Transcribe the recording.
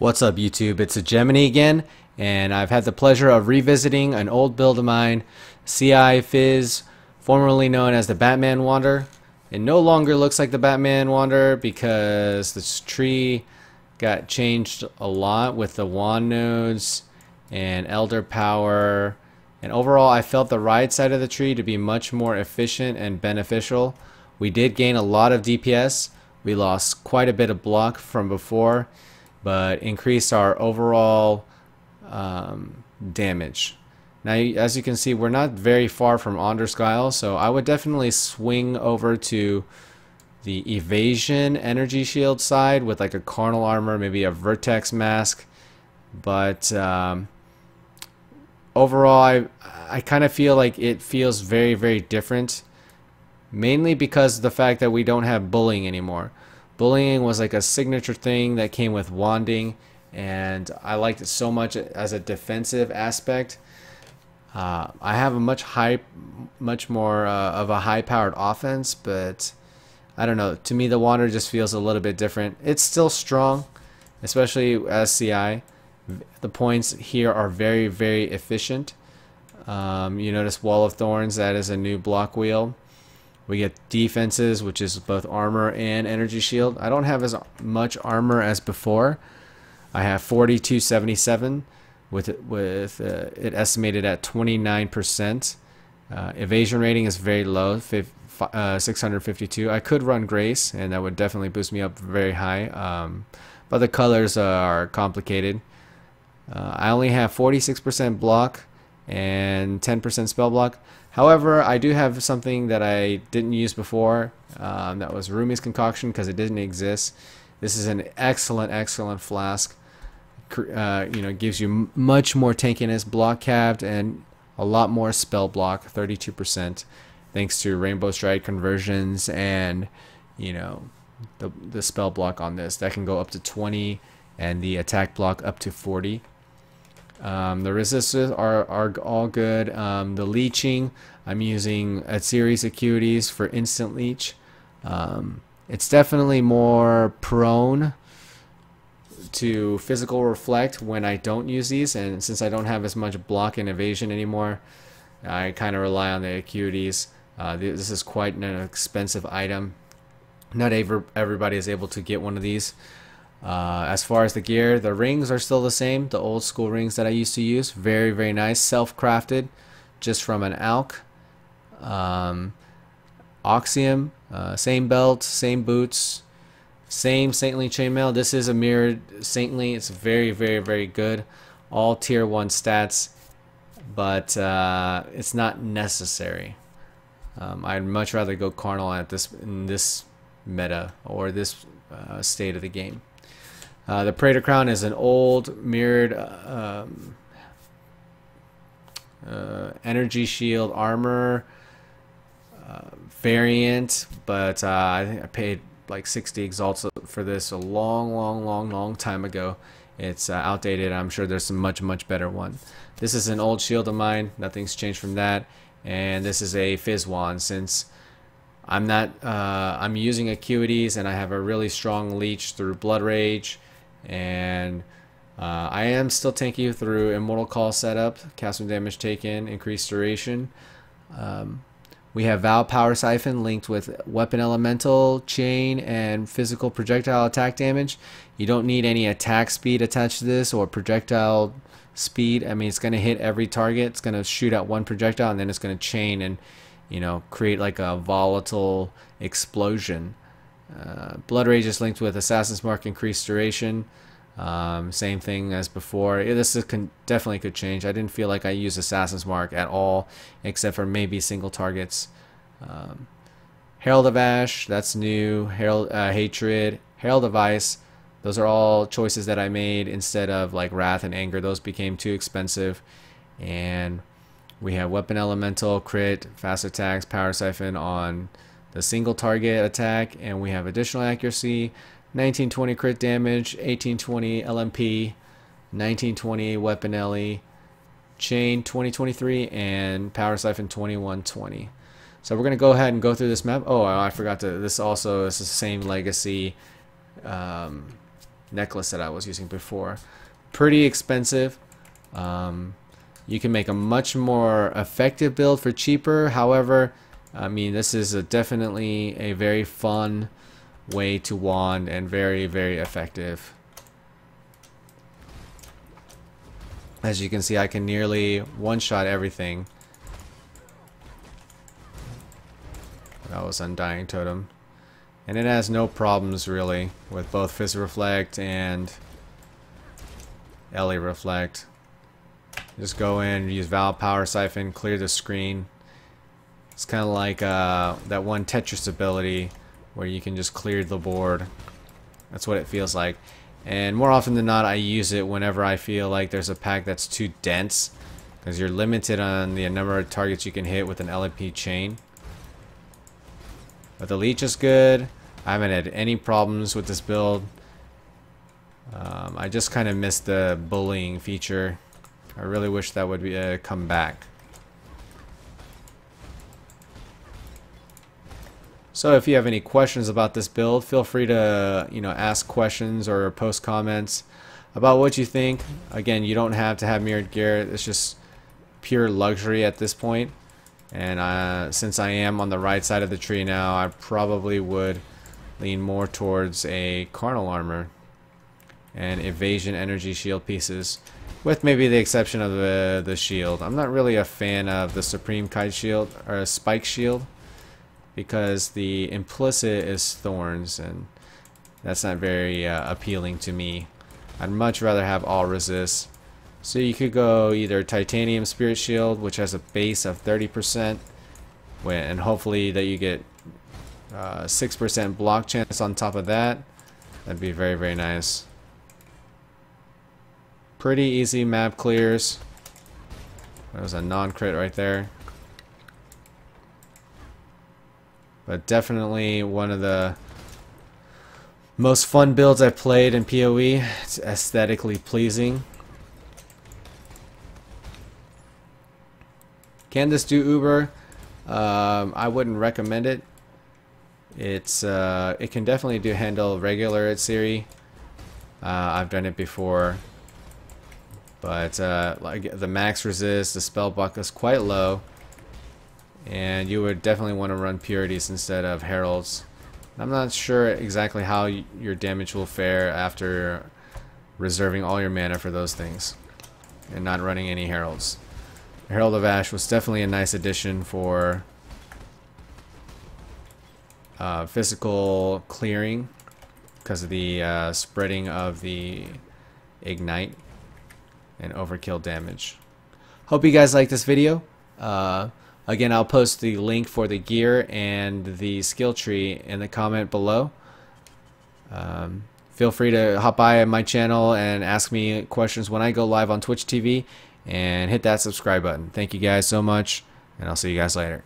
What's up, YouTube? It's a Gemini again, and I've had the pleasure of revisiting an old build of mine, CI Phys, formerly known as the Batman Wander. It no longer looks like the Batman Wander because this tree got changed a lot with the wand nodes and elder power, and overall I felt the right side of the tree to be much more efficient and beneficial. We did gain a lot of DPS. We lost quite a bit of block from before, but increased our overall damage. Now, as you can see, we're not very far from Onderskuil, so I would definitely swing over to the evasion energy shield side with like a carnal armor, maybe a vertex mask. But overall, I kind of feel like it feels very, very different, mainly because of the fact that we don't have bullying anymore. Bullying was like a signature thing that came with wanding, and I liked it so much as a defensive aspect. I have a much more of a high-powered offense, but I don't know. To me, the Wander just feels a little bit different. It's still strong, especially as CI. The points here are very, very efficient. You notice Wall of Thorns, that is a new block wheel. We get defenses, which is both armor and energy shield. I don't have as much armor as before. I have 4277 with it estimated at 29%. Evasion rating is very low, 652. I could run Grace, and that would definitely boost me up very high. But the colors are complicated. I only have 46% block and 10% spell block. However, I do have something that I didn't use before. That was Rumi's Concoction, because it didn't exist. This is an excellent flask. Gives you much more tankiness, block capped, and a lot more spell block, 32%, thanks to Rainbow Strike conversions and the spell block on this that can go up to 20, and the attack block up to 40. The resistances are all good. The leeching, I'm using a series of acuities for instant leech. It's definitely more prone to physical reflect when I don't use these, and since I don't have as much block and evasion anymore, I kind of rely on the acuities. This is quite an expensive item. Not everybody is able to get one of these. As far as the gear, the rings are still the same, the old school rings that I used to use. Very, very nice, self-crafted, just from an alch. Oxium, same belt, same boots, same saintly chainmail. This is a mirrored saintly. It's very, very, very good. All tier 1 stats, but it's not necessary. I'd much rather go carnal in this meta, or this state of the game. The Praetor Crown is an old mirrored energy shield armor variant, but I think I paid like 60 exalts for this a long time ago. It's outdated. I'm sure there's some much better one. This is an old shield of mine. Nothing's changed from that. And this is a Phys wand, since I'm using acuities, and I have a really strong leech through Blood Rage, and I am still tanky through Immortal Call setup, cast some damage taken, increased duration. We have Vow Power Siphon linked with Weapon Elemental, Chain, and Physical Projectile Attack Damage. You don't need any attack speed attached to this, or projectile speed. I mean, it's going to hit every target. It's going to shoot out one projectile, and then it's going to chain and create like a volatile explosion. Blood Rage is linked with Assassin's Mark, increased duration. Same thing as before. This definitely could change. I didn't feel like I used Assassin's Mark at all, except for maybe single targets. Herald of Ash, that's new. Hatred, Herald of Ice. Those are all choices that I made instead of like Wrath and Anger. Those became too expensive. And we have Weapon Elemental, crit, fast attacks, Power Siphon on the single target attack, and we have additional accuracy, 1920 crit damage, 1820 LMP, 1920 weapon LE, chain 2023, and Power Siphon 2120. So we're going to go ahead and go through this map. Oh, I forgot to, this also is the same legacy necklace that I was using before. Pretty expensive. You can make a much more effective build for cheaper. However, I mean, this is definitely a very fun way to wand and very, very effective. As you can see, I can nearly one-shot everything. That was Undying Totem. And it has no problems really with both Phys Reflect and LA Reflect. Just go in, use Valve Power Siphon, clear the screen. It's kind of like that one Tetris ability where you can just clear the board. That's what it feels like. And more often than not, I use it whenever I feel like there's a pack that's too dense, because you're limited on the number of targets you can hit with an LMP+Chain. But the leech is good. I haven't had any problems with this build. I just kind of missed the bullying feature. I really wish that would be come back. So if you have any questions about this build, feel free to ask questions or post comments about what you think. Again, you don't have to have mirrored gear. It's just pure luxury at this point. And since I am on the right side of the tree now, I probably would lean more towards a carnal armor and evasion energy shield pieces, with maybe the exception of the shield. I'm not really a fan of the Supreme Kite shield or Spike shield, because the implicit is thorns, and that's not very appealing to me. I'd much rather have all resist. So you could go either Titanium Spirit Shield, which has a base of 30%, and hopefully that you get 6% block chance on top of that. That'd be very, very nice. Pretty easy map clears. That was a non-crit right there. But definitely one of the most fun builds I've played in PoE. It's aesthetically pleasing. Can this do Uber? I wouldn't recommend it. It can definitely handle regular at Siri. I've done it before, but like the max resist, the spell block is quite low, and you would definitely want to run Purities instead of Heralds. I'm not sure exactly how your damage will fare after reserving all your mana for those things and not running any Heralds. Herald of Ash was definitely a nice addition for physical clearing because of the spreading of the ignite and overkill damage. Hope you guys like this video. Again, I'll post the link for the gear and the skill tree in the comment below. Feel free to hop by my channel and ask me questions when I go live on Twitch TV, and hit that subscribe button. Thank you guys so much, and I'll see you guys later.